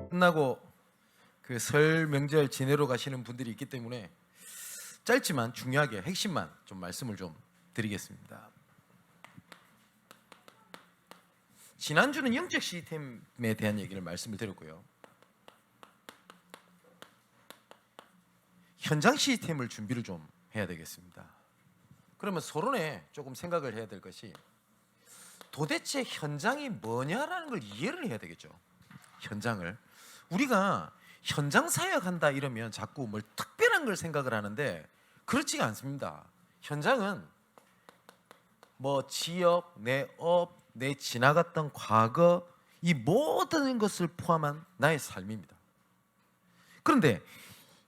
끝나고 그 설 명절 지내러 가시는 분들이 있기 때문에 짧지만 중요하게 핵심만 좀 말씀을 좀 드리겠습니다. 지난주는 영적 시스템에 대한 얘기를 말씀을 드렸고요. 현장 시스템을 준비를 좀 해야 되겠습니다. 그러면 서론에 조금 생각을 해야 될 것이 도대체 현장이 뭐냐라는 걸 이해를 해야 되겠죠. 현장을 우리가 현장 사역한다 이러면 자꾸 뭘 특별한 걸 생각을 하는데 그렇지가 않습니다. 현장은 뭐 지역, 내 업, 내 지나갔던 과거 이 모든 것을 포함한 나의 삶입니다. 그런데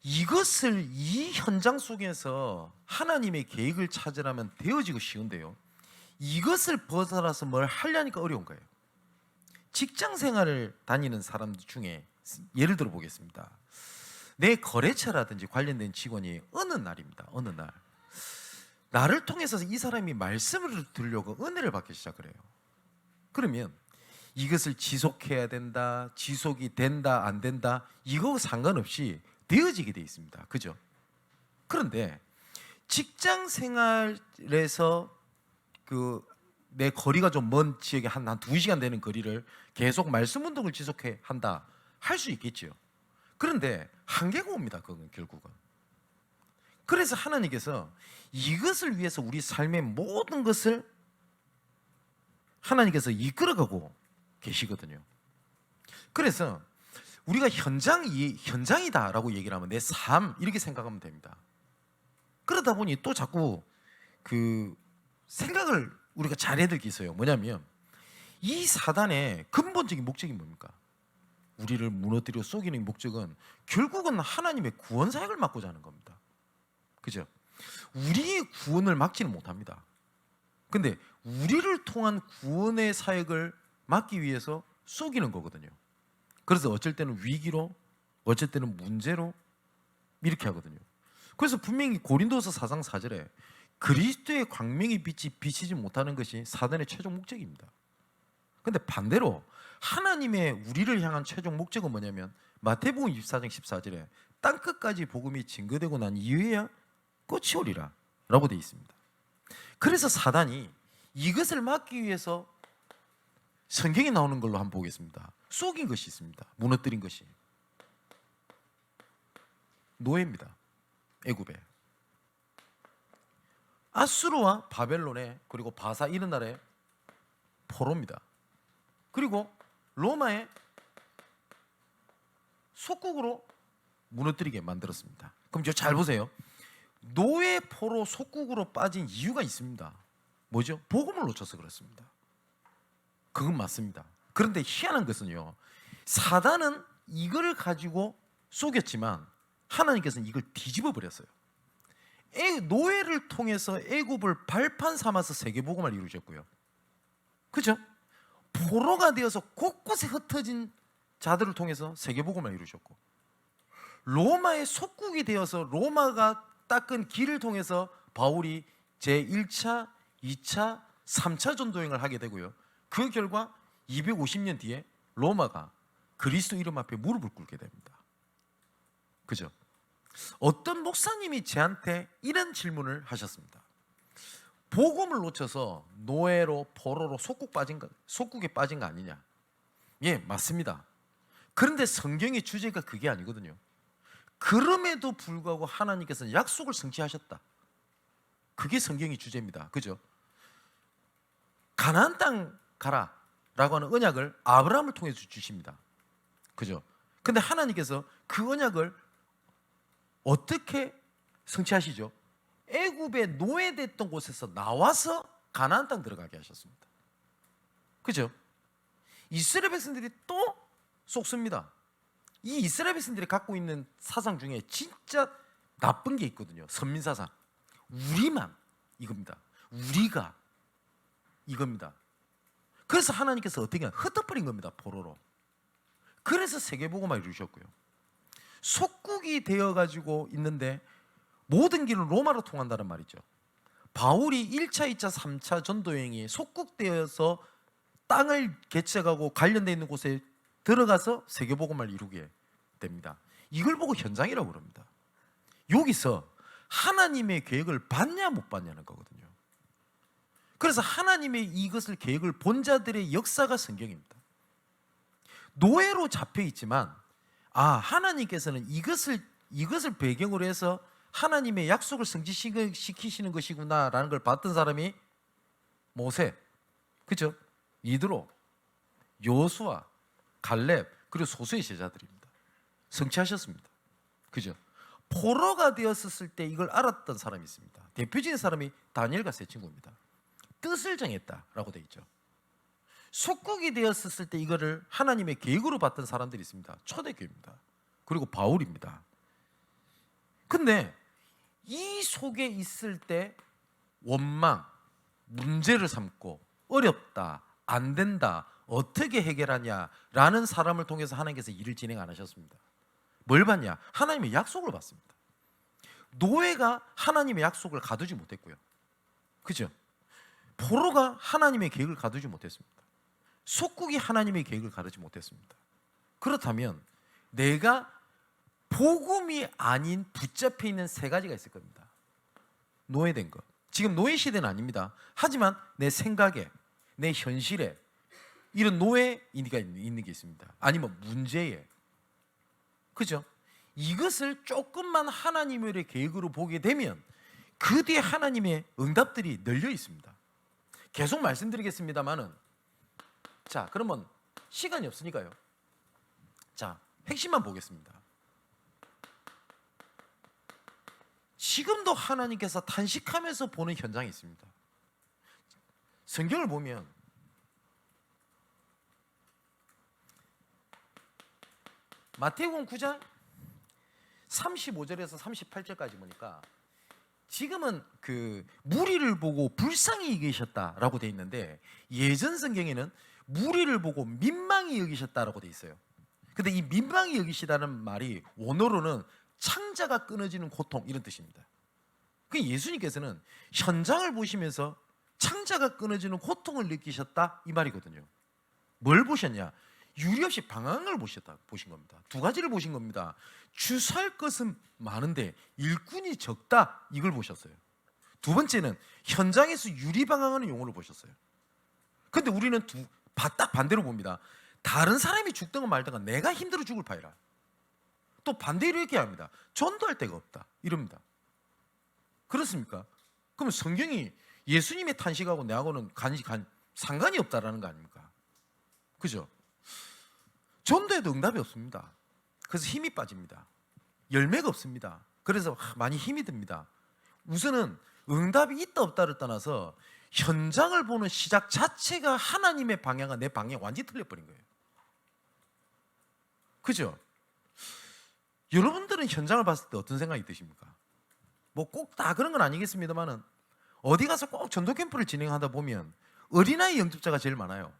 이것을 이 현장 속에서 하나님의 계획을 찾으려면 되어지고 쉬운데요, 이것을 벗어나서 뭘 하려니까 어려운 거예요. 직장 생활을 다니는 사람들 중에 예를 들어 보겠습니다. 내 거래처라든지 관련된 직원이 어느 날입니다. 어느 날 나를 통해서 이 사람이 말씀을 들으려고 은혜를 받기 시작을 해요. 그러면 이것을 지속해야 된다, 지속이 된다 안 된다 이거 상관없이 되어지게 돼 있습니다. 그죠? 그런데 직장 생활에서 내 거리가 좀 먼 지역에 한 2시간 되는 거리를 계속 말씀 운동을 지속해 한다 할 수 있겠죠. 그런데 한계가 옵니다. 그건 결국은. 그래서 하나님께서 이것을 위해서 우리 삶의 모든 것을 하나님께서 이끌어가고 계시거든요. 그래서 우리가 현장이다라고 얘기를 하면 내 삶 이렇게 생각하면 됩니다. 그러다 보니 또 자꾸 그 생각을 우리가 잘해야 될 게 있어요. 뭐냐면 이 사단의 근본적인 목적이 뭡니까? 우리를 무너뜨려 속이는 목적은 결국은 하나님의 구원 사역을 막고자 하는 겁니다. 그죠? 우리의 구원을 막지는 못합니다. 근데 우리를 통한 구원의 사역을 막기 위해서 속이는 거거든요. 그래서 어쩔 때는 위기로, 어쩔 때는 문제로 이렇게 하거든요. 그래서 분명히 고린도서 4장 4절에 그리스도의 광명의 빛이 비치지 못하는 것이 사단의 최종 목적입니다. 근데 반대로 하나님의 우리를 향한 최종 목적은 뭐냐면 마태복음 24장 14절에 땅끝까지 복음이 증거되고 난 이후에야 끝이 오리라 라고 되어 있습니다. 그래서 사단이 이것을 막기 위해서 성경에 나오는 걸로 한번 보겠습니다. 속인 것이 있습니다. 무너뜨린 것이 노예입니다. 애굽에 아수르와 바벨론에 그리고 바사 이런 나라의 포로입니다. 그리고 로마의 속국으로 무너뜨리게 만들었습니다. 그럼 잘 보세요. 노예 포로 속국으로 빠진 이유가 있습니다. 뭐죠? 복음을 놓쳐서 그렇습니다. 그건 맞습니다. 그런데 희한한 것은요, 사단은 이걸 가지고 속였지만 하나님께서는 이걸 뒤집어 버렸어요. 노예를 통해서 애굽을 발판 삼아서 세계복음을 이루셨고요. 그렇죠? 포로가 되어서 곳곳에 흩어진 자들을 통해서 세계복음을 이루셨고, 로마의 속국이 되어서 로마가 닦은 길을 통해서 바울이 제1차, 2차, 3차 전도행을 하게 되고요. 그 결과 250년 뒤에 로마가 그리스도 이름 앞에 무릎을 꿇게 됩니다. 그죠? 어떤 목사님이 저한테 이런 질문을 하셨습니다. 복음을 놓쳐서 노예로 포로로 속국에 빠진 거 아니냐? 예, 맞습니다. 그런데 성경의 주제가 그게 아니거든요. 그럼에도 불구하고 하나님께서는 약속을 성취하셨다. 그게 성경의 주제입니다. 그죠? 가나안 땅 가라 라고 하는 언약을 아브라함을 통해서 주십니다. 그죠? 근데 하나님께서 그 언약을 어떻게 성취하시죠? 애굽에 노예됐던 곳에서 나와서 가나안 땅 들어가게 하셨습니다. 그죠? 이스라엘 백성들이 또 속습니다. 이 이스라엘 백성들이 갖고 있는 사상 중에 진짜 나쁜 게 있거든요. 선민사상. 우리만 이겁니다. 우리가 이겁니다. 그래서 하나님께서 어떻게 흩어버린 겁니다. 포로로. 그래서 세계복음을 이루셨고요. 속국이 되어가지고 있는데 모든 길은 로마로 통한다는 말이죠. 바울이 1차, 2차, 3차 전도 여행이 속국되어서 땅을 개척하고 관련되어 있는 곳에 들어가서 세계복음을 이루게 됩니다. 이걸 보고 현장이라고 그럽니다. 여기서 하나님의 계획을 받냐 못 받냐는 거거든요. 그래서 하나님의 이것을 계획을 본 자들의 역사가 성경입니다. 노예로 잡혀 있지만 하나님께서는 이것을 배경으로 해서 하나님의 약속을 성취시키시는 것이구나라는 걸 봤던 사람이 모세, 그죠? 이드로, 여호수아, 갈렙, 그리고 소수의 제자들입니다. 성취하셨습니다. 그죠? 포로가 되었을 때 이걸 알았던 사람이 있습니다. 대표적인 사람이 다니엘과 세 친구입니다. 뜻을 정했다라고 되어 있죠. 속국이 되었을 때 이거를 하나님의 계획으로 봤던 사람들이 있습니다. 초대교회입니다. 그리고 바울입니다. 근데 이 속에 있을 때 원망, 문제를 삼고 어렵다, 안 된다, 어떻게 해결하냐라는 사람을 통해서 하나님께서 일을 진행 안 하셨습니다. 뭘 받냐? 하나님의 약속을 받습니다. 노예가 하나님의 약속을 가두지 못했고요. 그죠? 포로가 하나님의 계획을 가두지 못했습니다. 속국이 하나님의 계획을 가두지 못했습니다. 그렇다면 내가 복음이 아닌 붙잡혀 있는 세 가지가 있을 겁니다. 노예된 것. 지금 노예 시대는 아닙니다. 하지만 내 생각에, 내 현실에 이런 노예가 있는 게 있습니다. 아니면 문제에. 그죠? 이것을 조금만 하나님의 계획으로 보게 되면 그 뒤에 하나님의 응답들이 널려 있습니다. 계속 말씀드리겠습니다만은, 자, 그러면 시간이 없으니까요. 자, 핵심만 보겠습니다. 지금도 하나님께서 탄식하면서 보는 현장이 있습니다. 성경을 보면 마태복음 9장 35절에서 38절까지 보니까 지금은 그 무리를 보고 불쌍히 여기셨다라고 되어 있는데 예전 성경에는 무리를 보고 민망히 여기셨다라고 되어 있어요. 근데 이 민망히 여기시다는 말이 원어로는 창자가 끊어지는 고통 이런 뜻입니다. 그 예수님께서는 현장을 보시면서 창자가 끊어지는 고통을 느끼셨다 이 말이거든요. 뭘 보셨냐? 유리 없이 방황을 보신 겁니다. 두 가지를 보신 겁니다. 주수할 것은 많은데 일꾼이 적다 이걸 보셨어요. 두 번째는 현장에서 유리 방황하는 용어를 보셨어요. 근데 우리는 딱 반대로 봅니다. 다른 사람이 죽든가 말든가 내가 힘들어 죽을 파이라. 또 반대로 이렇게 합니다. 전도할 데가 없다 이럽니다. 그렇습니까? 그러면 성경이 예수님의 탄식하고 내하고는 상관이 없다라는 거 아닙니까? 그죠? 전도에도 응답이 없습니다. 그래서 힘이 빠집니다. 열매가 없습니다. 그래서 많이 힘이 듭니다. 우선은 응답이 있다 없다를 떠나서 현장을 보는 시작 자체가 하나님의 방향과 내 방향이 완전히 틀려버린 거예요. 그죠? 여러분들은 현장을 봤을 때 어떤 생각이 드십니까? 뭐 꼭 다 그런 건 아니겠습니다만은 어디 가서 꼭 전도 캠프를 진행하다 보면 어린아이 영접자가 제일 많아요.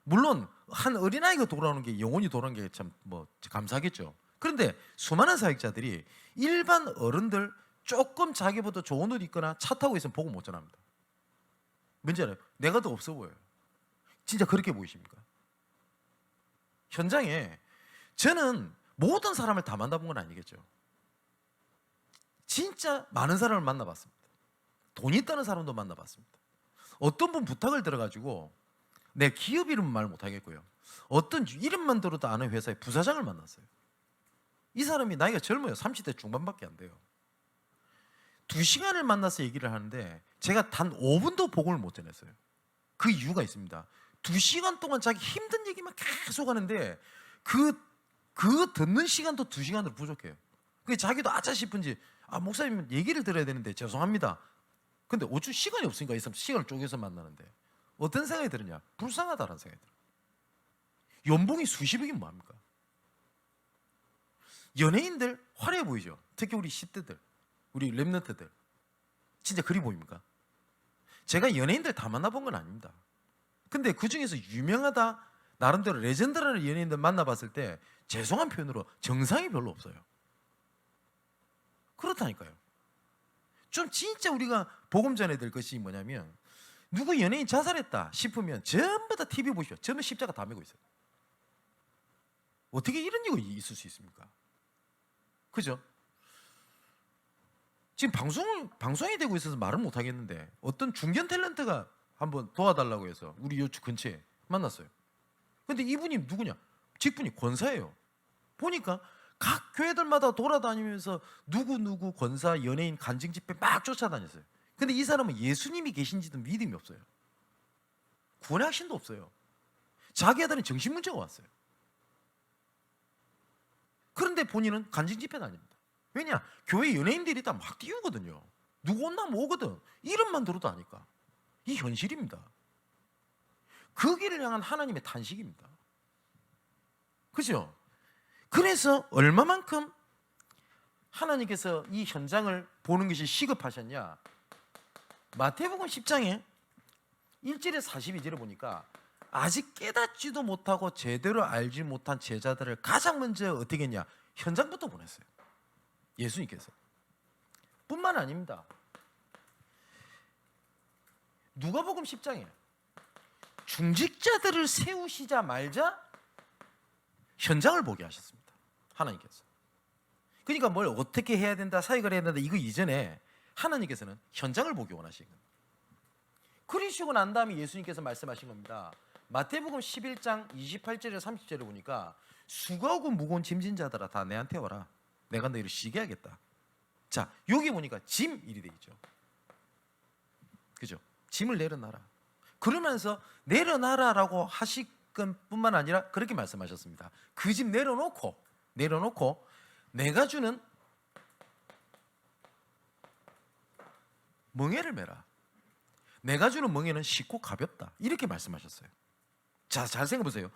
물론 한 어린아이가 돌아오는 게 영혼이 돌아오는 게 참 뭐 감사하겠죠. 그런데 수많은 사역자들이 일반 어른들 조금 자기보다 좋은 옷 입거나 차 타고 있으면 보고 못 전합니다. 뭔지 알아요? 내가 더 없어 보여요. 진짜 그렇게 보이십니까? 현장에 저는 모든 사람을 다 만나본 건 아니겠죠. 진짜 많은 사람을 만나봤습니다. 돈 있다는 사람도 만나봤습니다. 어떤 분 부탁을 들어가지고 내 기업 이름은 말 못하겠고요. 어떤 이름만 들어도 아는 회사의 부사장을 만났어요. 이 사람이 나이가 젊어요. 30대 중반밖에 안 돼요. 2시간을 만나서 얘기를 하는데 제가 단 5분도 복음을 못 전했어요. 그 이유가 있습니다. 2시간 동안 자기 힘든 얘기만 계속 하는데 그 듣는 시간도 2시간으로 부족해요. 그게 자기도 아차 싶은지 목사님 얘기를 들어야 되는데 죄송합니다. 근데 어쩔 시간이 없으니까 이 사람 시간을 쪼개서 만나는데 어떤 생각이 들으냐? 불쌍하다라는 생각이 들어요. 연봉이 수십억이면 뭐합니까? 연예인들 화려해 보이죠? 특히 우리 10대들, 우리 랩런트들 진짜 그리 보입니까? 제가 연예인들 다 만나본 건 아닙니다. 근데 그 중에서 유명하다 나름대로 레전드라는 연예인들 만나봤을 때 죄송한 표현으로 정상이 별로 없어요. 그렇다니까요. 좀 진짜 우리가 복음 전해야 될 것이 뭐냐면 누구 연예인 자살했다 싶으면 전부 다 TV 보시죠. 전부 십자가 다 메고 있어요. 어떻게 이런 일이 있을 수 있습니까? 그죠? 지금 방송이 되고 있어서 말을 못 하겠는데 어떤 중견 탤런트가 한번 도와달라고 해서 우리 요 근처에 만났어요. 근데 이분이 누구냐? 직분이 권사예요. 보니까 각 교회들마다 돌아다니면서 누구 권사 연예인 간증 집회 막 쫓아다녔어요. 근데 이 사람은 예수님이 계신지도 믿음이 없어요. 구원의 확신도 없어요. 자기 아들은 정신문제가 왔어요. 그런데 본인은 간증 집회 다닙니다. 왜냐? 교회 연예인들이 다 막 띄우거든요. 누구 온나 뭐 오거든. 이름만 들어도 아니까. 이 현실입니다. 그 길을 향한 하나님의 탄식입니다. 그죠? 그래서 얼마만큼 하나님께서 이 현장을 보는 것이 시급하셨냐? 마태복음 10장에 1절에 42절에 보니까 아직 깨닫지도 못하고 제대로 알지 못한 제자들을 가장 먼저 어떻게 했냐? 현장부터 보냈어요. 예수님께서. 뿐만 아닙니다. 누가복음 10장에 중직자들을 세우시자 말자 현장을 보게 하셨습니다. 하나님께서. 그러니까 뭘 어떻게 해야 된다, 사역을 해야 된다 이거 이전에 하나님께서는 현장을 보기 원하시는 겁니다. 그러시고 난 다음에 예수님께서 말씀하신 겁니다. 마태복음 11장 28절에 30절에 보니까 수고하고 무거운 짐진 자들아 다 내한테 와라. 내가 너희를 쉬게 하겠다. 자, 여기 보니까 짐 일이 되겠죠. 그죠? 짐을 내려놔라. 그러면서 내려놔라라고 하실 뿐만 아니라 그렇게 말씀하셨습니다. 그 짐 내려놓고 내가 주는 멍에를 메라. 내가 주는 멍에는 쉽고 가볍다. 이렇게 말씀하셨어요. 자, 잘 생각해 보세요.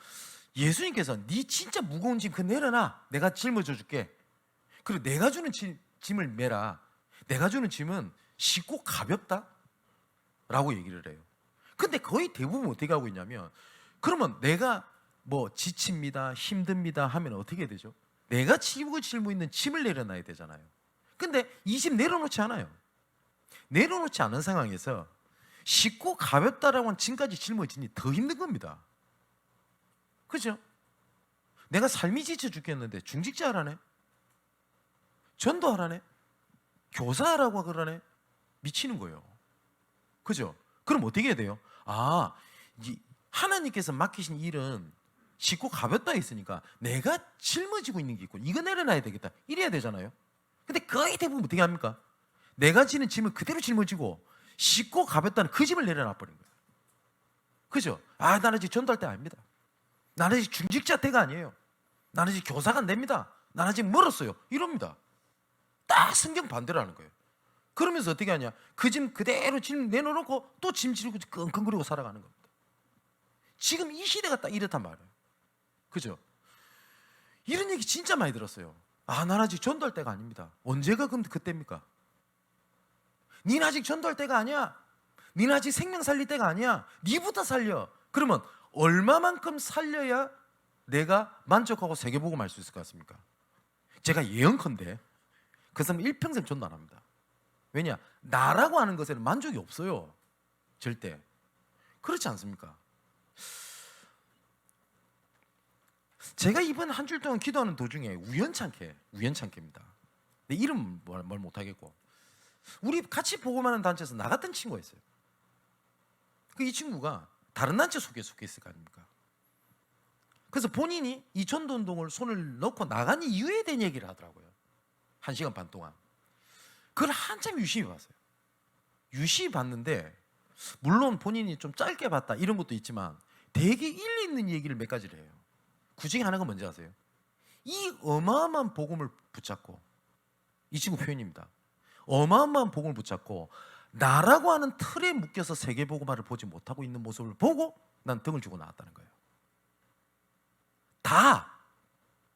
예수님께서 네 진짜 무거운 짐 그 내려놔. 내가 짊어져 줄게. 그리고 내가 주는 짐을 메라. 내가 주는 짐은 쉽고 가볍다. 라고 얘기를 해요. 근데 거의 대부분 어떻게 하고 있냐면 그러면 내가 뭐 지칩니다, 힘듭니다 하면 어떻게 되죠? 내가 짊고 있는 짐을 내려놔야 되잖아요. 근데 이 짐 내려놓지 않아요. 내려놓지 않은 상황에서 쉽고 가볍다라고 하는 짐까지 짊어지니 더 힘든 겁니다. 그죠? 내가 삶이 지쳐 죽겠는데 중직자 하라네? 전도하라네? 교사하라고 그러네? 미치는 거예요. 그죠? 그럼 어떻게 해야 돼요? 하나님께서 맡기신 일은 쉽고 가볍다 했으니까 내가 짊어지고 있는 게 있고 이거 내려놔야 되겠다 이래야 되잖아요. 근데 거의 대부분 어떻게 합니까? 내가 지는 짐을 그대로 짊어지고 쉽고 가볍다는 그 짐을 내려놔 버린 거예요. 그죠? 나는 아직 전도할 때 아닙니다. 나는 아직 중직자 때가 아니에요. 나는 아직 교사가 안 됩니다. 나는 아직 멀었어요. 이럽니다. 딱 성경 반대로 하는 거예요. 그러면서 어떻게 하냐? 그 짐 그대로 짐 내놓고 또 짐 지르고 끙끙거리고 살아가는 겁니다. 지금 이 시대가 딱 이렇단 말이에요. 그죠? 이런 얘기 진짜 많이 들었어요. 난 아직 전도할 때가 아닙니다. 언제가 그때입니까? 니는 아직 전도할 때가 아니야. 니는 아직 생명 살릴 때가 아니야. 니부터 살려. 그러면 얼마만큼 살려야 내가 만족하고 세계복음 할 수 있을 것 같습니까? 제가 예언컨대 그 사람 일평생 전도 안 합니다. 왜냐? 나라고 하는 것에는 만족이 없어요. 절대. 그렇지 않습니까? 제가 이번 한 주 동안 기도하는 도중에 우연찮게입니다. 내 이름 뭘 못하겠고 우리 같이 복음하는 단체에서 나갔던 친구가 있어요. 이 친구가 다른 단체 속에 있을 거 아닙니까? 그래서 본인이 이 전도운동을 손을 넣고 나간 이유에 대한 얘기를 하더라고요. 1시간 반 동안. 그걸 한참 유심히 봤어요. 유심히 봤는데 물론 본인이 좀 짧게 봤다 이런 것도 있지만 되게 일리 있는 얘기를 몇 가지를 해요. 그중에 하나가 뭔지 아세요? 이 어마어마한 복음을 붙잡고 이 친구 표현입니다. 어마어마한 복음을 붙잡고 나라고 하는 틀에 묶여서 세계복음화를 보지 못하고 있는 모습을 보고 난 등을 주고 나왔다는 거예요. 다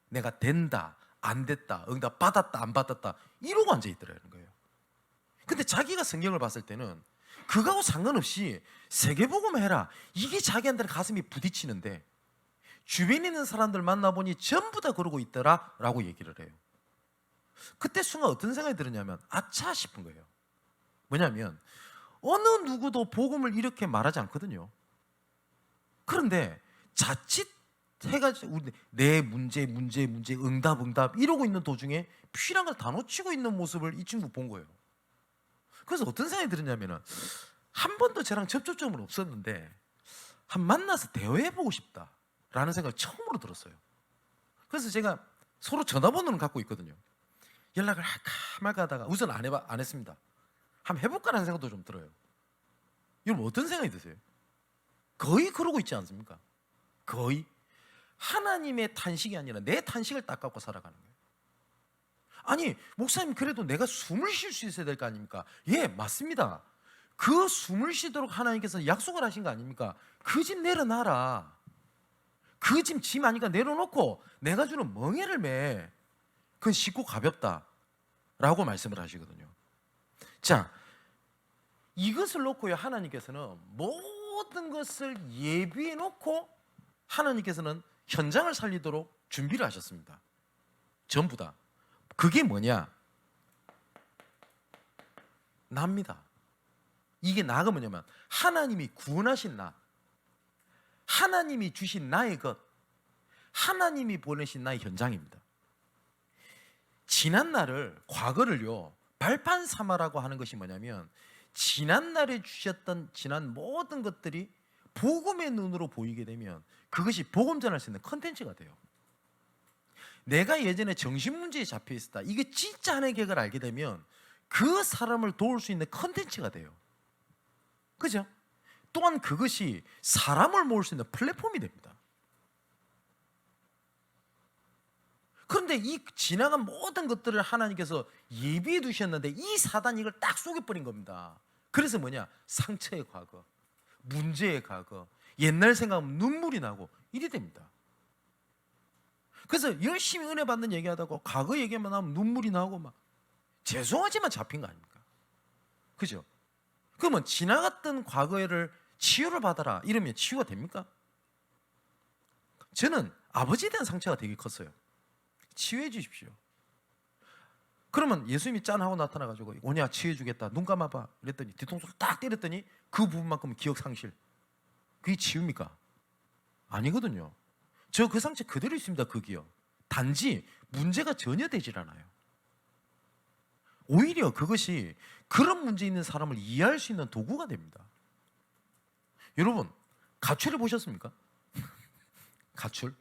내가 된다, 안 됐다, 응답 받았다, 안 받았다 이러고 앉아있더라는 거예요. 근데 자기가 성경을 봤을 때는 그거하고 상관없이 세계복음 해라 이게 자기한테는 가슴이 부딪히는데 주변에 있는 사람들 만나보니 전부 다 그러고 있더라 라고 얘기를 해요. 그때 순간 어떤 생각이 들었냐면 아차 싶은 거예요. 뭐냐면 어느 누구도 복음을 이렇게 말하지 않거든요. 그런데 자칫 해가지고 내 문제 응답 이러고 있는 도중에 필요한 걸 다 놓치고 있는 모습을 이 친구 본 거예요. 그래서 어떤 생각이 들었냐면은, 한 번도 저랑 접촉점은 없었는데 한 만나서 대화해보고 싶다라는 생각이 처음으로 들었어요. 그래서 제가 서로 전화번호는 갖고 있거든요. 연락을 할까 말까 하다가 우선 안 했습니다. 한번 해볼까라는 생각도 좀 들어요. 여러분 어떤 생각이 드세요? 거의 그러고 있지 않습니까? 거의 하나님의 탄식이 아니라 내 탄식을 딱 갖고 살아가는 거예요. 아니 목사님, 그래도 내가 숨을 쉴 수 있어야 될 거 아닙니까? 예, 맞습니다. 그 숨을 쉬도록 하나님께서 약속을 하신 거 아닙니까? 그 집 내려놔라. 그 짐 아니까 내려놓고 내가 주는 멍에를 매. 그건 쉽고 가볍다 라고 말씀을 하시거든요. 자, 이것을 놓고요, 하나님께서는 모든 것을 예비해 놓고 하나님께서는 현장을 살리도록 준비를 하셨습니다. 전부 다. 그게 뭐냐? 나입니다. 이게 나가 뭐냐면 하나님이 구원하신 나, 하나님이 주신 나의 것, 하나님이 보내신 나의 현장입니다. 지난 날을, 과거를요, 발판 삼아라고 하는 것이 뭐냐면, 지난 날에 주셨던 지난 모든 것들이 복음의 눈으로 보이게 되면 그것이 복음 전할 수 있는 컨텐츠가 돼요. 내가 예전에 정신문제에 잡혀 있었다, 이게 진짜 하나님의 계획을 알게 되면 그 사람을 도울 수 있는 컨텐츠가 돼요. 그죠? 또한 그것이 사람을 모을 수 있는 플랫폼이 됩니다. 그런데 이 지나간 모든 것들을 하나님께서 예비해 두셨는데 이 사단이 이걸 딱 속여버린 겁니다. 그래서 뭐냐? 상처의 과거, 문제의 과거, 옛날 생각하면 눈물이 나고 이래 됩니다. 그래서 열심히 은혜 받는 얘기하다가 과거 얘기만 하면 눈물이 나고 막 죄송하지만 잡힌 거 아닙니까? 그죠? 그러면 지나갔던 과거를 치유를 받아라 이러면 치유가 됩니까? 저는 아버지에 대한 상처가 되게 컸어요. 치유해 주십시오. 그러면 예수님이 짠 하고 나타나가지고 오냐 치유해 주겠다, 눈 감아봐 이랬더니 뒤통수를 딱 때렸더니 그 부분만큼은 기억 상실. 그게 치유입니까? 아니거든요. 저 그 상처 그대로 있습니다. 그 기억. 단지 문제가 전혀 되질 않아요. 오히려 그것이 그런 문제 있는 사람을 이해할 수 있는 도구가 됩니다. 여러분 가출해 보셨습니까? 가출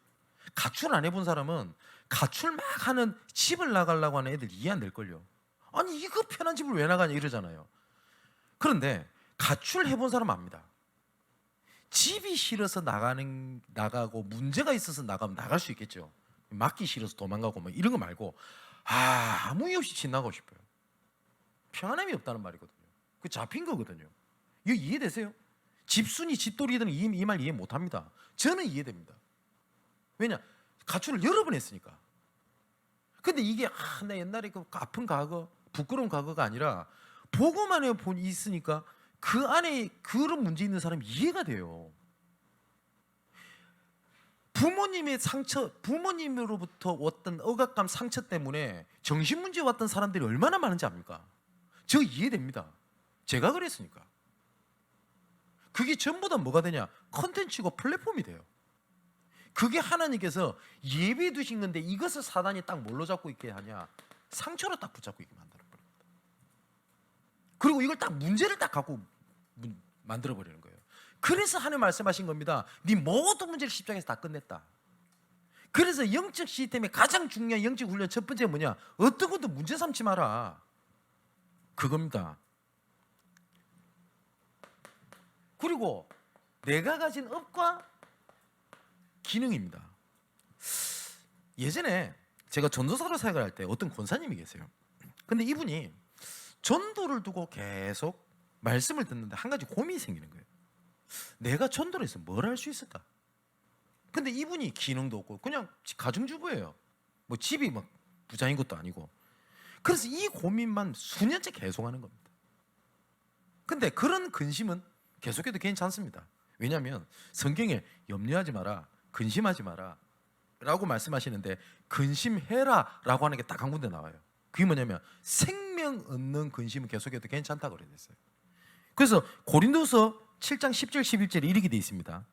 안 해본 사람은 가출 막 하는, 집을 나가려고 하는 애들 이해 안 될걸요. 아니 이거 편한 집을 왜 나가냐 이러잖아요. 그런데 가출 해본 사람은 압니다. 집이 싫어서 나가고 문제가 있어서 나가면 나갈 수 있겠죠. 맞기 싫어서 도망가고 뭐 이런 거 말고 아무 이유 없이 집 나가고 싶어요. 편함이 없다는 말이거든요. 그 잡힌 거거든요. 이거 이해되세요? 집순이 집돌이들은 이 말 이해 못합니다. 저는 이해됩니다. 왜냐? 가출을 여러 번 했으니까. 근데 이게 나 옛날에 그 아픈 과거, 부끄러운 과거가 아니라 복음 안에 있으니까 그 안에 그런 문제 있는 사람이 이해가 돼요. 부모님의 상처, 부모님으로부터 왔던 억압감, 상처 때문에 정신문제 왔던 사람들이 얼마나 많은지 압니까? 저 이해됩니다. 제가 그랬으니까. 그게 전부 다 뭐가 되냐? 컨텐츠고 플랫폼이 돼요. 그게 하나님께서 예비해 두신 건데 이것을 사단이 딱 뭘로 잡고 있게 하냐? 상처로 딱 붙잡고 있게 만들어 버립니다. 그리고 이걸 딱 문제를 딱 갖고 만들어 버리는 거예요. 그래서 하나님 말씀하신 겁니다. 네 모든 문제를 십자가에서 다 끝냈다. 그래서 영적 시스템의 가장 중요한 영적 훈련 첫 번째 뭐냐? 어떤 것도 문제 삼지 마라. 그겁니다. 그리고 내가 가진 업과 기능입니다. 예전에 제가 전도사로 사역을 할 때 어떤 권사님이 계세요. 근데 이분이 전도를 두고 계속 말씀을 듣는데 한 가지 고민이 생기는 거예요. 내가 전도를 해서 뭘 할 수 있을까? 근데 이분이 기능도 없고 그냥 가정주부예요. 뭐 집이 막 부자인 것도 아니고. 그래서 이 고민만 수년째 계속하는 겁니다. 근데 그런 근심은 계속해도 괜찮습니다. 왜냐하면 성경에 염려하지 마라, 근심하지 마라 라고 말씀하시는데 근심해라 라고 하는 게 딱 한 군데 나와요. 그게 뭐냐면 생명 얻는 근심은 계속해도 괜찮다고 그랬어요. 그래서 고린도서 7장 10절 11절에 이렇게 돼 있습니다.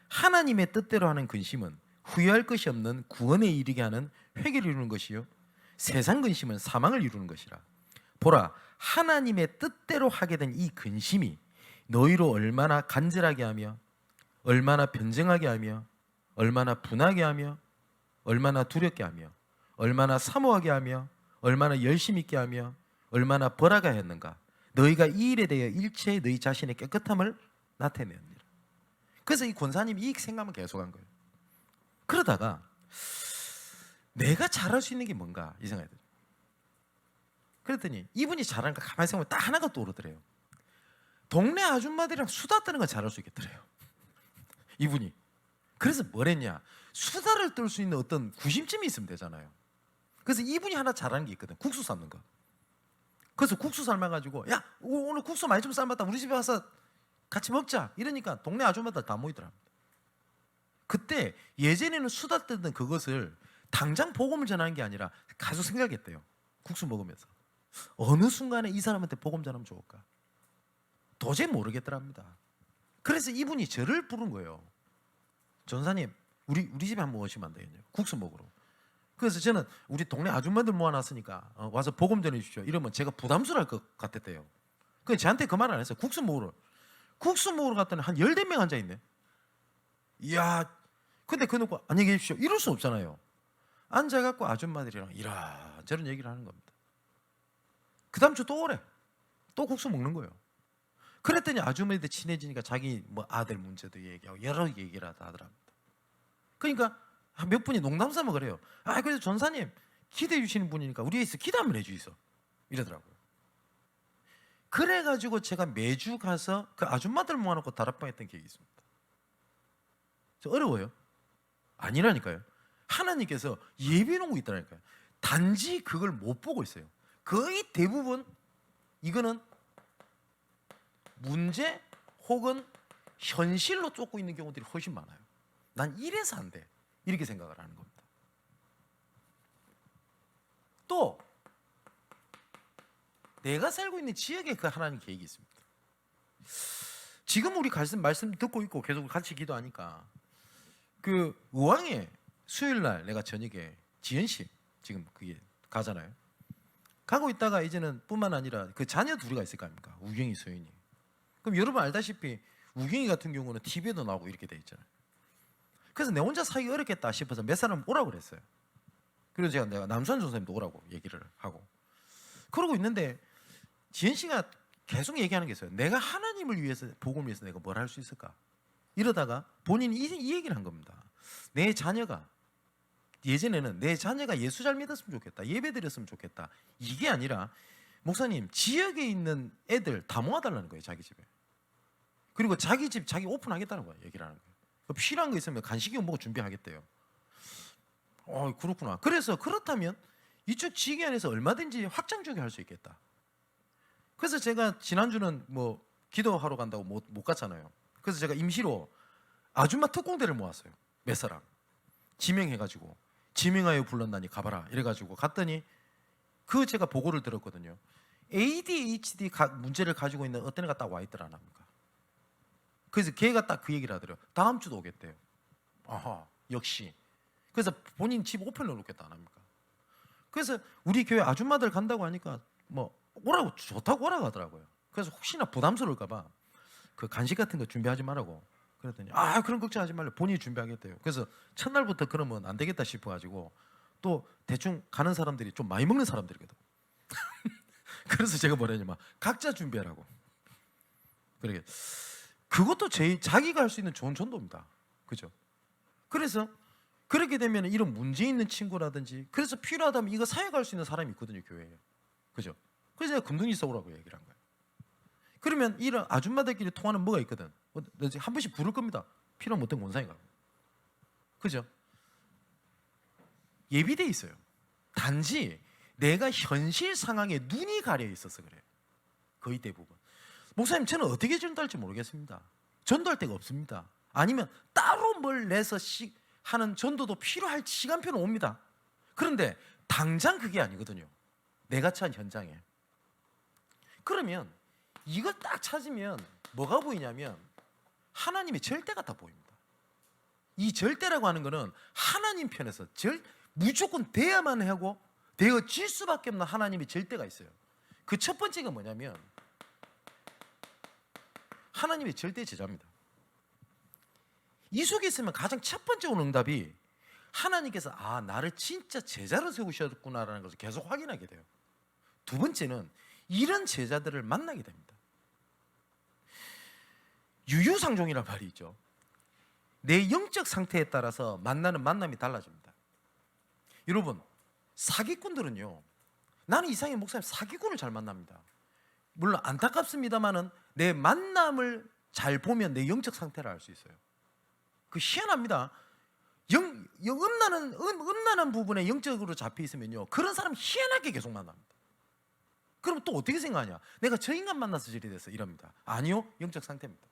하나님의 뜻대로 하는 근심은 후회할 것이 없는 구원에 이르게 하는 회개를 이루는 것이요 세상 근심은 사망을 이루는 것이라. 보라, 하나님의 뜻대로 하게 된 이 근심이 너희로 얼마나 간절하게 하며 얼마나 변증하게 하며 얼마나 분하게 하며 얼마나 두렵게 하며 얼마나 사모하게 하며 얼마나 열심 있게 하며 얼마나 벌하게 했는가. 너희가 이 일에 대해 일체의 너희 자신의 깨끗함을 나타내느니라. 그래서 이 권사님이 이 생각만 계속한 거예요. 그러다가 내가 잘할 수 있는 게 뭔가 이 생각이 들어요. 그랬더니 이분이 잘하는 거 가만히 생각하면 딱 하나가 떠오르더래요. 동네 아줌마들이랑 수다 떠는 건 잘할 수 있겠더래요. 이분이. 그래서 뭘 했냐, 수다를 떨 수 있는 어떤 구심점이 있으면 되잖아요. 그래서 이분이 하나 잘하는 게 있거든. 국수 삶는 거. 그래서 국수 삶아가지고 야 오늘 국수 많이 좀 삶았다, 우리 집에 와서 같이 먹자 이러니까 동네 아줌마들 다 모이더랍니다. 그때 예전에는 수다 떨던 그것을 당장 복음을 전하는 게 아니라 계속 생각했대요. 국수 먹으면서 어느 순간에 이 사람한테 복음 전하면 좋을까 도저히 모르겠더랍니다. 그래서 이분이 저를 부른 거예요. 전사님 우리 집에 한번 오시면 안 되겠냐고, 국수 먹으러. 그래서 저는 우리 동네 아줌마들 모아놨으니까 와서 복음 전해주십시오 이러면 제가 부담스러울 것 같았대요. 그래서 저한테 그 말 안 했어요. 국수 먹으러 갔더니 한 14명 앉아있네. 이야, 근데 그놓고 안녕히 계십시오 이럴 수 없잖아요. 앉아갖고 아줌마들이랑 이런저런 얘기를 하는 겁니다. 그 다음 주 또 오래. 또 국수 먹는 거예요. 그랬더니 아주머니들 친해지니까 자기 뭐 아들 문제도 얘기하고 여러 얘기를 하더랍니다. 그러니까 몇 분이 농담 삼아 그래요. 그래서 전사님 기대해 주시는 분이니까 우리에서 기도 한번 해주이소 이러더라고요. 그래가지고 제가 매주 가서 그 아줌마들 모아놓고 다락방 했던 기억이 있습니다. 어려워요? 아니라니까요. 하나님께서 예비해 놓은 거 있다니까요. 단지 그걸 못 보고 있어요. 거의 대부분 이거는 문제 혹은 현실로 쫓고 있는 경우들이 훨씬 많아요. 난 이래서 안 돼 이렇게 생각을 하는 겁니다. 또 내가 살고 있는 지역에 그 하나님 계획이 있습니다. 지금 우리 말씀 듣고 있고 계속 같이 기도하니까 그 의왕에 수요일 날 내가 저녁에 지연씨 지금 그게 가잖아요. 가고 있다가 이제는 뿐만 아니라 그 자녀 둘이가 있을 거 아닙니까? 우경이, 소윤이. 그럼 여러분 알다시피 우경이 같은 경우는 TV에도 나오고 이렇게 돼 있잖아요. 그래서 내 혼자 살기 어렵겠다 싶어서 몇 사람 오라고 그랬어요. 그래서 내가 남수환 전사님도 오라고 얘기를 하고 그러고 있는데 지은 씨가 계속 얘기하는 게 있어요. 내가 하나님을 위해서, 복음을 위해서 내가 뭘 할 수 있을까? 이러다가 본인이 이 얘기를 한 겁니다. 내 자녀가 예전에는 내 자녀가 예수 잘 믿었으면 좋겠다, 예배 드렸으면 좋겠다, 이게 아니라 목사님 지역에 있는 애들 다 모아달라는 거예요. 자기 집에. 그리고 자기 집 자기 오픈하겠다는 거예요. 얘기를 하는 거예요. 필요한 거 있으면 간식이 먹고 준비하겠대요. 그렇구나. 그래서 그렇다면 이쪽 지기 안에서 얼마든지 확장적이 할 수 있겠다. 그래서 제가 지난주는 뭐 기도하러 간다고 못 갔잖아요. 그래서 제가 임시로 아줌마 특공대를 모았어요. 몇 사람 지명해가지고 지명하여 불렀나니 가봐라 이래가지고 갔더니 그 제가 보고를 들었거든요. ADHD 문제를 가지고 있는 어떤 애가 딱 와 있더라 안 합니까? 그래서 걔가 딱 그 얘기를 하더래요. 다음 주도 오겠대요. 아하, 역시. 그래서 본인 집 오픈해 놓겠다 안 합니까? 그래서 우리 교회 아줌마들 간다고 하니까 뭐 오라고, 좋다고 오라고 하더라고요. 그래서 혹시나 부담스러울까 봐 그 간식 같은 거 준비하지 말라고 그랬더니 그런 걱정하지 말래, 본인이 준비하겠대요. 그래서 첫날부터 그러면 안 되겠다 싶어가지고 또 대충 가는 사람들이 좀 많이 먹는 사람들이거든. 그래서 제가 뭐라냐면 각자 준비하라고. 그러게 그것도 자기가 할 수 있는 좋은 전도입니다. 그죠? 그래서 그렇게 되면 이런 문제 있는 친구라든지, 그래서 필요하다면 이거 사역할 수 있는 사람이 있거든요, 교회에. 그죠? 그래서 제가 금둥이 써오라고 얘기를 한 거예요. 그러면 이런 아줌마들끼리 통하는 뭐가 있거든. 한 번씩 부를 겁니다. 필요 못한 원상이가. 그죠? 예비돼 있어요. 단지 내가 현실 상황에 눈이 가려 있어서 그래요. 거의 대부분. 목사님, 저는 어떻게 전도할지 모르겠습니다. 전도할 데가 없습니다. 아니면 따로 뭘 내서 하는 전도도 필요할 시간표는 옵니다. 그런데 당장 그게 아니거든요. 내가 처한 현장에. 그러면 이걸 딱 찾으면 뭐가 보이냐면 하나님의 절대가 딱 보입니다. 이 절대라고 하는 거는 하나님 편에서 무조건 돼야만 하고 되어질 수밖에 없는 하나님의 절대가 있어요. 그 첫 번째가 뭐냐면 하나님의 절대 제자입니다. 이 속에 있으면 가장 첫 번째 오는 응답이 하나님께서 나를 진짜 제자로 세우셨구나라는 것을 계속 확인하게 돼요. 두 번째는 이런 제자들을 만나게 됩니다. 유유상종이란 말이 있죠. 내 영적 상태에 따라서 만나는 만남이 달라집니다. 여러분, 사기꾼들은요, 나는 이상의 목사님 사기꾼을 잘 만납니다. 물론 안타깝습니다만은 내 만남을 잘 보면 내 영적 상태를 알 수 있어요. 그 희한합니다. 음란한 부분에 영적으로 잡혀 있으면요, 그런 사람 희한하게 계속 만납니다. 그럼 또 어떻게 생각하냐? 내가 저 인간 만나서 저리 됐어 이럽니다. 아니요, 영적 상태입니다.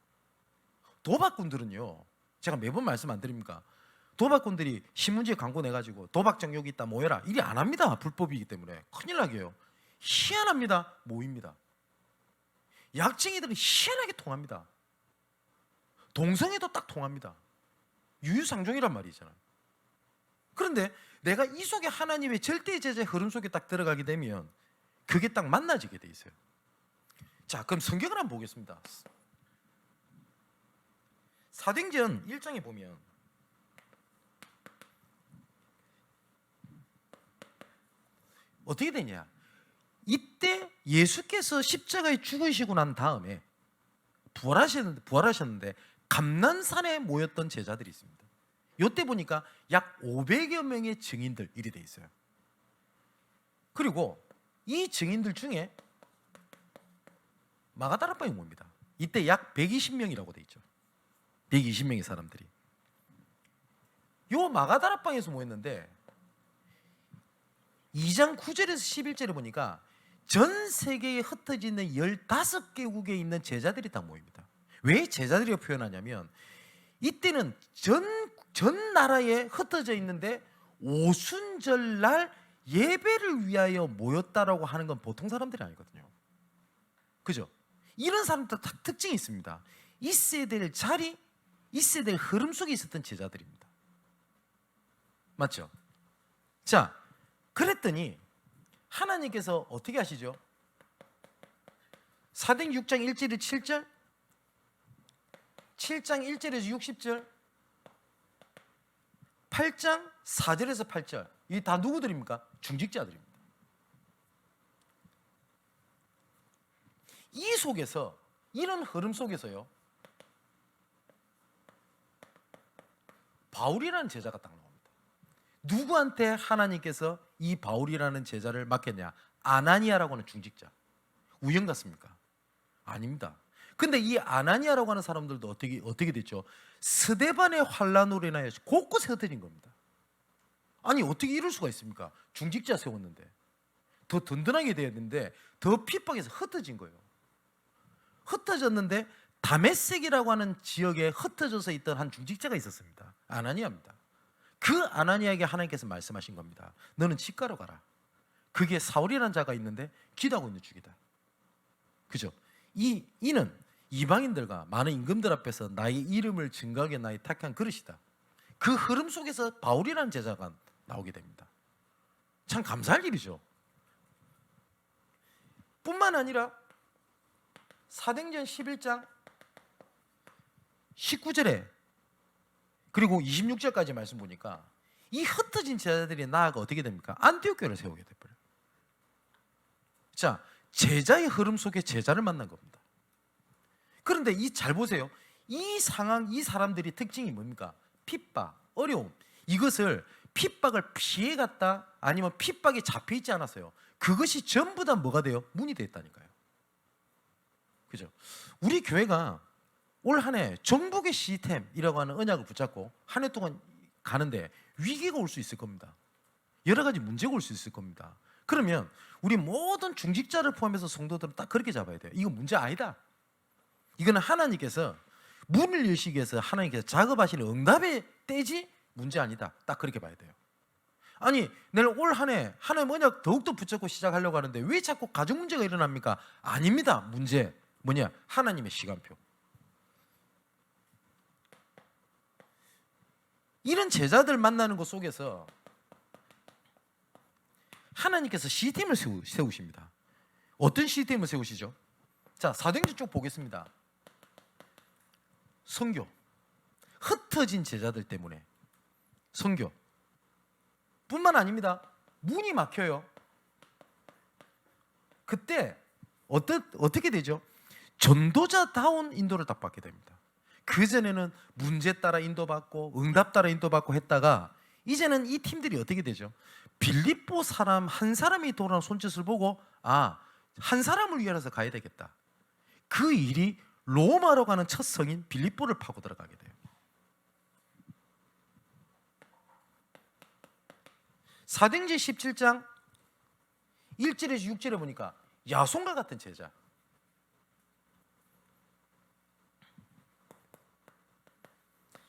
도박꾼들은요, 제가 매번 말씀 안 드립니까? 도박꾼들이 신문지에 광고 내가지고 도박 정욕이 있다 모여라 이리 안 합니다. 불법이기 때문에 큰일 나게요. 희한합니다. 모입니다. 약쟁이들은 희한하게 통합니다. 동성애도 딱 통합니다. 유유상종이란 말이 있잖아요. 그런데 내가 이 속에 하나님의 절대 제자의 흐름 속에 딱 들어가게 되면 그게 딱 만나지게 돼 있어요. 자, 그럼 성경을 한번 보겠습니다. 사도행전 1장에 보면 어떻게 되냐? 이때 예수께서 십자가에 죽으시고 난 다음에 부활하셨는데 감난산에 모였던 제자들이 있습니다. 이때 보니까 약 500여 명의 증인들 이리 돼 있어요. 그리고 이 증인들 중에 마가다락방이 모입니다. 이때 약 120명이라고 돼 있죠. 120명의 사람들이. 요 마가다락방에서 모였는데 2장 9절에서 11절에 보니까 전 세계에 흩어져 있는 15개국에 있는 제자들이 다 모입니다. 왜 제자들이라고 표현하냐면 이때는 전 나라에 흩어져 있는데 오순절날 예배를 위하여 모였다라고 하는 건 보통 사람들이 아니거든요. 그죠? 이런 사람들 다 특징이 있습니다. 있어야 될 자리, 있어야 될 흐름 속에 있었던 제자들입니다. 맞죠? 자, 그랬더니 하나님께서 어떻게 하시죠? 사도행전 6장 1절에서 7절, 7장 1절에서 60절, 8장 4절에서 8절, 이 다 누구들입니까? 중직자들입니다. 이 속에서, 이런 흐름 속에서요, 바울이라는 제자가 딱 나옵니다. 누구한테 하나님께서 이 바울이라는 제자를 맡겼냐? 아나니아라고 하는 중직자. 우연 같습니까? 아닙니다. 근데 이 아나니아라고 하는 사람들도 어떻게 됐죠? 스데반의 환란으로 인하여 곳곳에 흩어진 겁니다. 아니 어떻게 이럴 수가 있습니까? 중직자 세웠는데 더 든든하게 돼야 되는데 더 핍박해서 흩어진 거예요. 흩어졌는데 다메섹이라고 하는 지역에 흩어져서 있던 한 중직자가 있었습니다. 아나니아입니다. 그 아나니아에게 하나님께서 말씀하신 겁니다. 너는 치과로 가라. 그게 사울이라는 자가 있는데 기도하고 있는 중이다. 그죠? 이는 이방인들과 많은 임금들 앞에서 나의 이름을 증거하게 나의 택한 그릇이다. 그 흐름 속에서 바울이라는 제자가 나오게 됩니다. 참 감사할 일이죠. 뿐만 아니라 사도행전 11장 19절에 그리고 26절까지 말씀 보니까 이 흩어진 제자들이 나아가 어떻게 됩니까? 안디옥 교회를 세우게 돼버려요. 자, 제자의 흐름 속에 제자를 만난 겁니다. 그런데 잘 보세요. 이 상황, 이 사람들이 특징이 뭡니까? 핍박, 어려움. 이것을 핍박을 피해갔다 아니면 핍박에 잡혀있지 않았어요. 그것이 전부 다 뭐가 돼요? 문이 됐다니까요. 그죠? 우리 교회가 올 한 해 정복의 시스템이라고 하는 언약을 붙잡고 한 해 동안 가는데 위기가 올 수 있을 겁니다. 여러 가지 문제가 올 수 있을 겁니다. 그러면 우리 모든 중직자를 포함해서 성도들은 딱 그렇게 잡아야 돼요. 이거 문제 아니다. 이거는 하나님께서 문을 열시기 위해서 하나님께서 작업하시는 응답의 때지 문제 아니다. 딱 그렇게 봐야 돼요. 아니 내가 올 한 해 하나님 언약 더욱더 붙잡고 시작하려고 하는데 왜 자꾸 가정 문제가 일어납니까? 아닙니다. 문제 뭐냐? 하나님의 시간표. 이런 제자들 만나는 것 속에서 하나님께서 시스템을 세우십니다. 어떤 시스템을 세우시죠? 자, 사도행전 쭉 보겠습니다. 선교. 흩어진 제자들 때문에 선교. 뿐만 아닙니다. 문이 막혀요. 그때 어떻게 되죠? 전도자다운 인도를 딱 받게 됩니다. 그전에는 문제 따라 인도받고 응답 따라 인도받고 했다가 이제는 이 팀들이 어떻게 되죠? 빌립보 사람 한 사람이 돌아온 손짓을 보고 한 사람을 위해서 가야 되겠다. 그 일이 로마로 가는 첫 성인 빌립보를 파고 들어가게 돼요. 사도행전 17장 1절에서 6절에 보니까 야손과 같은 제자,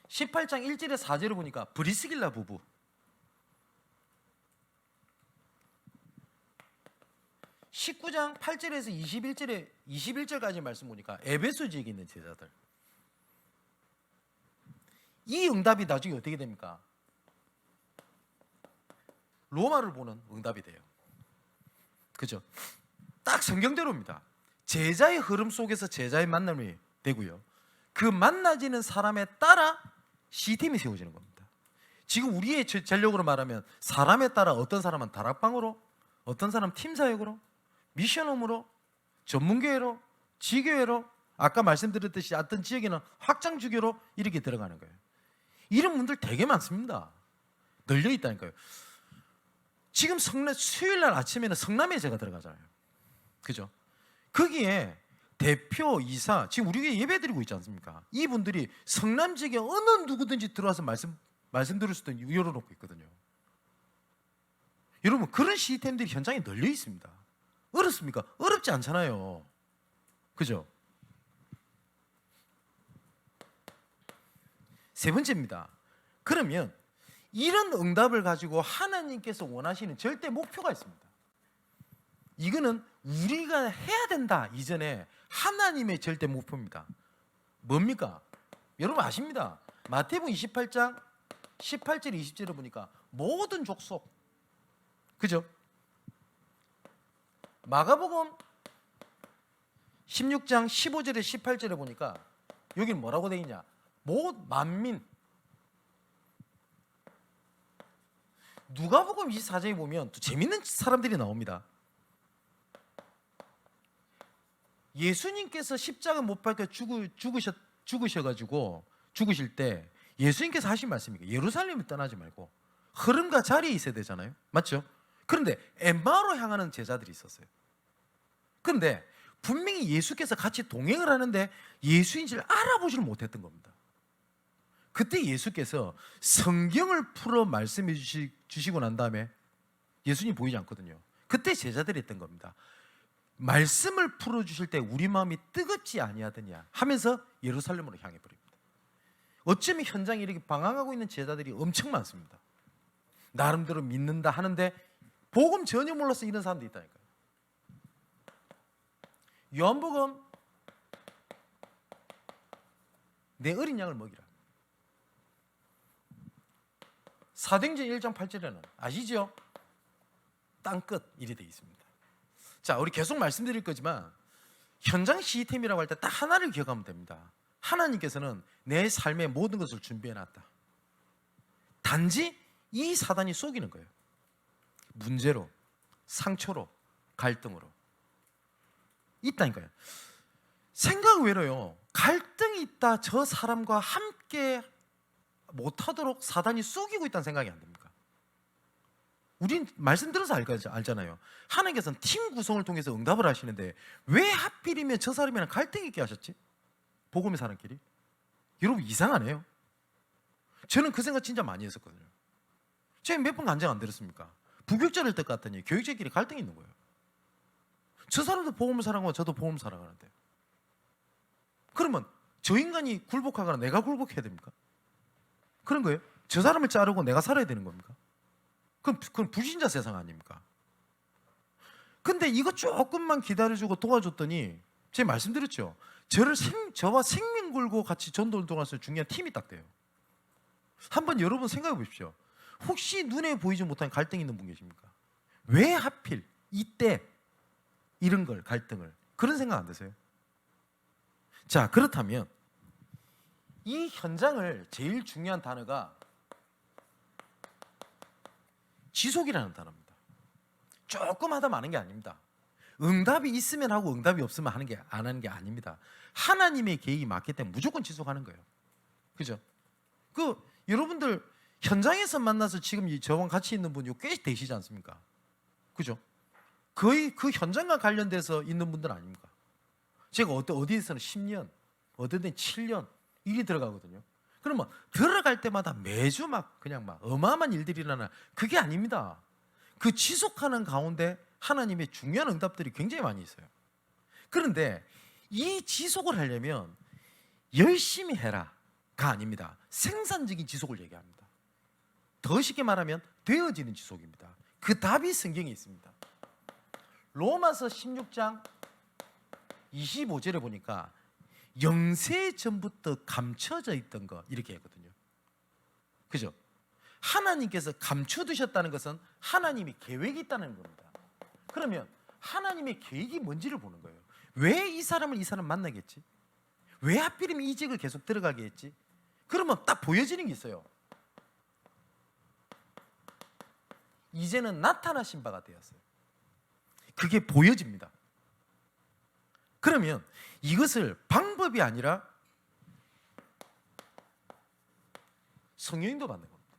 18장 1절에서 4절에 보니까 브리스길라 부부, 19장 8절에서 21절까지 말씀 보니까 에베소 지역에 있는 제자들. 이 응답이 나중에 어떻게 됩니까? 로마를 보는 응답이 돼요. 그죠? 딱 성경대로입니다. 제자의 흐름 속에서 제자의 만남이 되고요. 그 만나지는 사람에 따라 시스템이 세워지는 겁니다. 지금 우리의 전력으로 말하면 사람에 따라 어떤 사람은 다락방으로, 어떤 사람은 팀사역으로, 미션홈으로, 전문교회로, 지교회로, 아까 말씀드렸듯이 어떤 지역에는 확장주교로 이렇게 들어가는 거예요. 이런 분들 되게 많습니다. 널려 있다니까요. 지금 수요일날 아침에는 성남에 제가 들어가잖아요. 그죠? 거기에 대표, 이사, 지금 우리 예배 드리고 있지 않습니까? 이분들이 성남 지역에 어느 누구든지 들어와서 말씀 들을 수도 열어놓고 있거든요. 여러분, 그런 시스템들이 현장에 널려 있습니다. 어렵습니까? 어렵지 않잖아요. 그죠? 세 번째입니다. 그러면 이런 응답을 가지고 하나님께서 원하시는 절대 목표가 있습니다. 이거는 우리가 해야 된다 이전에 하나님의 절대 목표입니다. 뭡니까? 여러분 아십니다. 마태복음 28장 18절 20절을 보니까 모든 족속, 그죠? 마가복음 16장 15절에 18절에 보니까 여기는 뭐라고 되어 있냐? 만민. 누가복음 24장에 보면 또 재밌는 사람들이 나옵니다. 예수님께서 십자가 못 박혀 죽으셔가지고 죽으실 때 예수님께서 하신 말씀이니까 예루살렘을 떠나지 말고 흐름과 자리에 있어야 되잖아요. 맞죠? 그런데 엠마오로 향하는 제자들이 있었어요. 그런데 분명히 예수께서 같이 동행을 하는데 예수인지를 알아보지를 못했던 겁니다. 그때 예수께서 성경을 풀어 말씀해 주시고 난 다음에 예수님 보이지 않거든요. 그때 제자들이 했던 겁니다. 말씀을 풀어주실 때 우리 마음이 뜨겁지 아니하더냐 하면서 예루살렘으로 향해 버립니다. 어쩌면 현장에 이렇게 방황하고 있는 제자들이 엄청 많습니다. 나름대로 믿는다 하는데 복음 전혀 몰라서 이런 사람도 있다니까요. 요한복음 내 어린 양을 먹이라. 사도행전 1장 8절에는 아시죠? 땅끝 이리 되어 있습니다. 자, 우리 계속 말씀드릴 거지만 현장 시스템이라고 할 때 딱 하나를 기억하면 됩니다. 하나님께서는 내 삶의 모든 것을 준비해놨다. 단지 이 사단이 속이는 거예요. 문제로, 상처로, 갈등으로 있다니까요. 생각 외로요. 갈등이 있다. 저 사람과 함께 못하도록 사단이 속이고 있다는 생각이 안 듭니까? 우린 말씀 들어서 알잖아요. 하나님께서는 팀 구성을 통해서 응답을 하시는데 왜 하필이면 저 사람이랑 갈등이 있게 하셨지? 복음의 사람끼리? 여러분 이상하네요. 저는 그 생각 진짜 많이 했었거든요. 제가 몇 번 간증 안 들었습니까? 부교육자를 때 같더니 교육자끼리 갈등이 있는 거예요. 저 사람도 복음을 사랑하고 저도 복음을 사랑하는데 그러면 저 인간이 굴복하거나 내가 굴복해야 됩니까? 그런 거예요? 저 사람을 자르고 내가 살아야 되는 겁니까? 그건 불신자 세상 아닙니까? 근데 이거 조금만 기다려주고 도와줬더니 제가 말씀드렸죠. 저와 생명 걸고 같이 전도를 동안서 중요한 팀이 딱 돼요. 한번 여러분 생각해 보십시오. 혹시 눈에 보이지 못한 갈등이 있는 분 계십니까? 왜 하필 이때 이런 걸 갈등을 그런 생각 안 드세요? 자, 그렇다면 이 현장을 제일 중요한 단어가 지속이라는 단어입니다. 조금 하다 마는 게 아닙니다. 응답이 있으면 하고 응답이 없으면 안 하는 게 아닙니다. 하나님의 계획이 맞기 때문에 무조건 지속하는 거예요. 그죠? 여러분들 현장에서 만나서 지금 저와 같이 있는 분이 꽤 되시지 않습니까? 그죠? 거의 그 현장과 관련돼서 있는 분들 아닙니까? 제가 어디에서는 10년, 어디든 7년 일이 들어가거든요. 그러면 들어갈 때마다 매주 그냥 어마어마한 일들이 일어나. 그게 아닙니다. 그 지속하는 가운데 하나님의 중요한 응답들이 굉장히 많이 있어요. 그런데 이 지속을 하려면 열심히 해라가 아닙니다. 생산적인 지속을 얘기합니다. 더 쉽게 말하면 되어지는 지속입니다. 그 답이 성경에 있습니다. 로마서 16장 25절에 보니까 영세 전부터 감춰져 있던 거 이렇게 했거든요. 그죠? 하나님께서 감춰두셨다는 것은 하나님이 계획이 있다는 겁니다. 그러면 하나님의 계획이 뭔지를 보는 거예요. 왜 이 사람 만나겠지? 왜 하필이면 이 직을 계속 들어가게 했지? 그러면 딱 보여지는 게 있어요. 이제는 나타나신 바가 되었어요. 그게 보여집니다. 그러면 이것을 방법이 아니라 성령인도 받는 겁니다.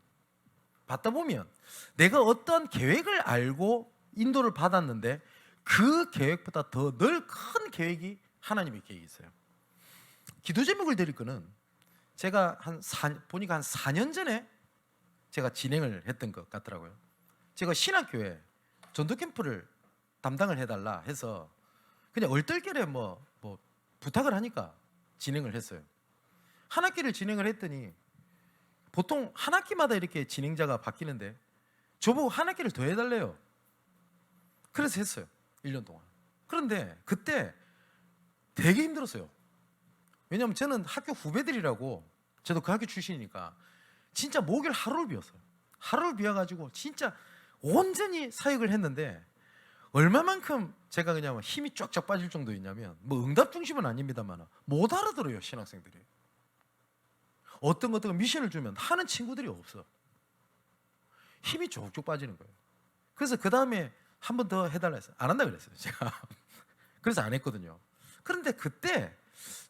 받다 보면 내가 어떤 계획을 알고 인도를 받았는데 그 계획보다 더 늘 큰 계획이 하나님의 계획이 있어요. 기도 제목을 드릴 거는 제가 보니까 한 4년 전에 제가 진행을 했던 것 같더라고요. 제가 신학교에 전도 캠프를 담당을 해달라 해서 그냥 얼떨결에 부탁을 하니까 진행을 했어요. 한 학기를 진행을 했더니 보통 한 학기마다 이렇게 진행자가 바뀌는데 저보고 한 학기를 더 해달래요. 그래서 했어요. 1년 동안. 그런데 그때 되게 힘들었어요. 왜냐하면 저는 학교 후배들이라고, 저도 그 학교 출신이니까 진짜 목요일 하루를 비웠어요. 하루를 비워가지고 진짜 온전히 사역을 했는데 얼마만큼 제가 그냥 힘이 쫙쫙 빠질 정도였냐면 응답 중심은 아닙니다만 못 알아들어요. 신학생들이 어떤 미션을 주면 하는 친구들이 없어. 힘이 쭉쭉 빠지는 거예요. 그래서 그 다음에 한 번 더 해달라 했어요. 안 한다 그랬어요 제가. 그래서 안 했거든요. 그런데 그때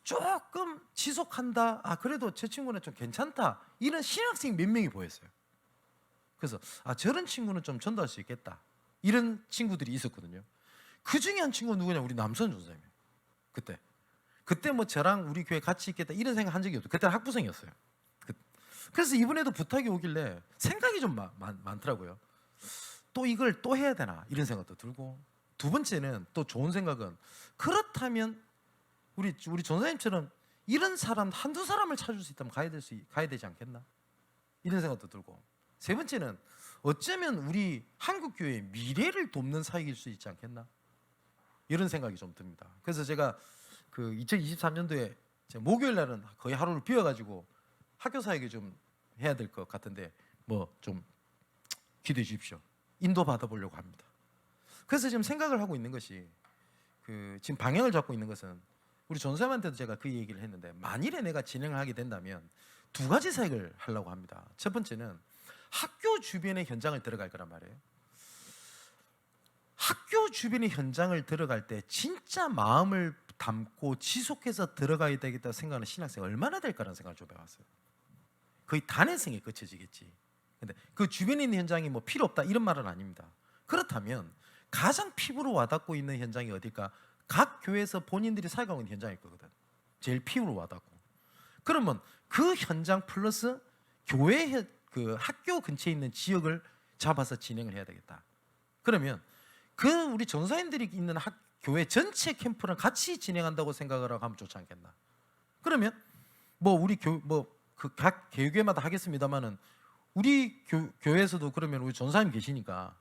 조금 지속한다, 그래도 제 친구는 좀 괜찮다, 이런 신학생 몇 명이 보였어요. 그래서 저런 친구는 좀 전도할 수 있겠다, 이런 친구들이 있었거든요. 그 중에 한 친구는 누구냐? 우리 남선 전사님이에요. 그때 저랑 우리 교회 같이 있겠다 이런 생각 한 적이 없어요. 그때는 학부생이었어요. 그래서 이번에도 부탁이 오길래 생각이 좀 많더라고요. 또 이걸 또 해야 되나 이런 생각도 들고, 두 번째는 또 좋은 생각은 그렇다면 우리 전사님처럼 이런 사람 한두 사람을 찾을 수 있다면 가야 되지 않겠나 이런 생각도 들고, 세 번째는 어쩌면 우리 한국 교회의 미래를 돕는 사역일 수 있지 않겠나 이런 생각이 좀 듭니다. 그래서 제가 그 2023년도에 목요일 날은 거의 하루를 비워가지고 학교 사역에 좀 해야 될 것 같은데 좀 기대해 주십시오. 인도 받아보려고 합니다. 그래서 지금 생각을 하고 있는 것이 지금 방향을 잡고 있는 것은 우리 전사님한테도 제가 그 얘기를 했는데, 만일에 내가 진행을 하게 된다면 두 가지 사역을 하려고 합니다. 첫 번째는 학교 주변의 현장을 들어갈 거란 말이에요. 학교 주변의 현장을 들어갈 때 진짜 마음을 담고 지속해서 들어가야 되겠다고 생각하는 신학생이 얼마나 될까라는 생각을 좀 해봤어요. 거의 단회성에 그쳐지겠지. 근데 그 주변에 있는 현장이 필요 없다 이런 말은 아닙니다. 그렇다면 가장 피부로 와닿고 있는 현장이 어딜까? 각 교회에서 본인들이 사역하고 있는 현장일 거거든. 제일 피부로 와닿고. 그러면 그 현장 플러스 교회 그 학교 근처에 있는 지역을 잡아서 진행을 해야 되겠다. 그러면 우리 전사님들이 있는 교회 전체 캠프를 같이 진행한다고 생각을 하고 하면 좋지 않겠나? 그러면 우리 각 교회마다 하겠습니다만은 우리 교회에서도 그러면 우리 전사님 계시니까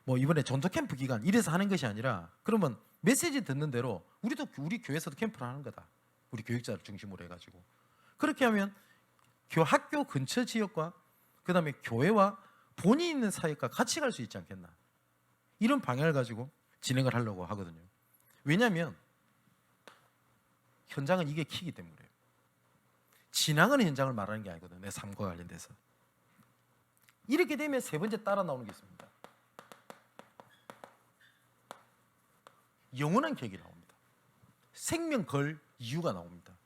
뭐 이번에 전도 캠프 기간 이래서 하는 것이 아니라 그러면 메시지 듣는 대로 우리 교회에서도 캠프를 하는 거다. 우리 교육자를 중심으로 해가지고 그렇게 하면 학교 근처 지역과 그다음에 교회와 본인 있는 사역과 같이 갈 수 있지 않겠나. 이런 방향을 가지고 진행을 하려고 하거든요. 왜냐하면 현장은 이게 키기 때문에 그래요. 지나가는 현장을 말하는 게 아니거든요. 내 삶과 관련돼서. 이렇게 되면 세 번째 따라 나오는 게 있습니다. 영원한 계획이 나옵니다. 생명 걸 이유가 나옵니다.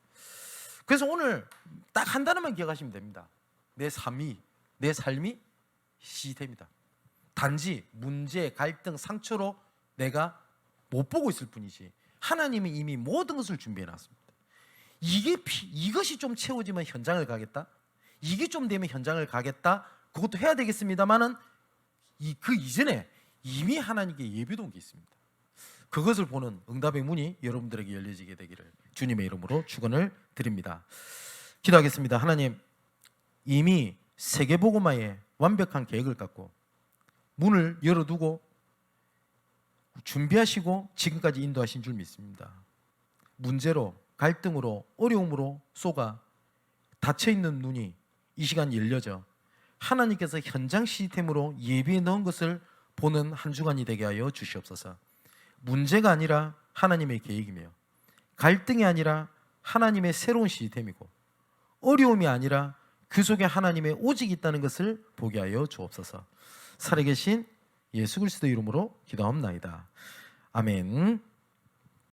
그래서 오늘 딱 한 단어만 기억하시면 됩니다. 내 삶이 시스템이다. 단지 문제, 갈등, 상처로 내가 못 보고 있을 뿐이지 하나님이 이미 모든 것을 준비해 놨습니다. 이것이 좀 채워지면 현장을 가겠다. 이게 좀 되면 현장을 가겠다. 그것도 해야 되겠습니다만은 그 이전에 이미 하나님께 예비해 온 게 있습니다. 그것을 보는 응답의 문이 여러분들에게 열려지게 되기를 주님의 이름으로 축원을 드립니다. 기도하겠습니다. 하나님, 이미 세계복음화에 완벽한 계획을 갖고 문을 열어두고 준비하시고 지금까지 인도하신 줄 믿습니다. 문제로, 갈등으로, 어려움으로 쏘가 닫혀있는 눈이 이 시간 열려져 하나님께서 현장 시스템으로 예비해 넣은 것을 보는 한 주간이 되게 하여 주시옵소서. 문제가 아니라 하나님의 계획이며 갈등이 아니라 하나님의 새로운 시스템이고 어려움이 아니라 그 속에 하나님의 오직이 있다는 것을 보게 하여 주옵소서. 살아계신 예수 그리스도 이름으로 기도합나이다. 아멘.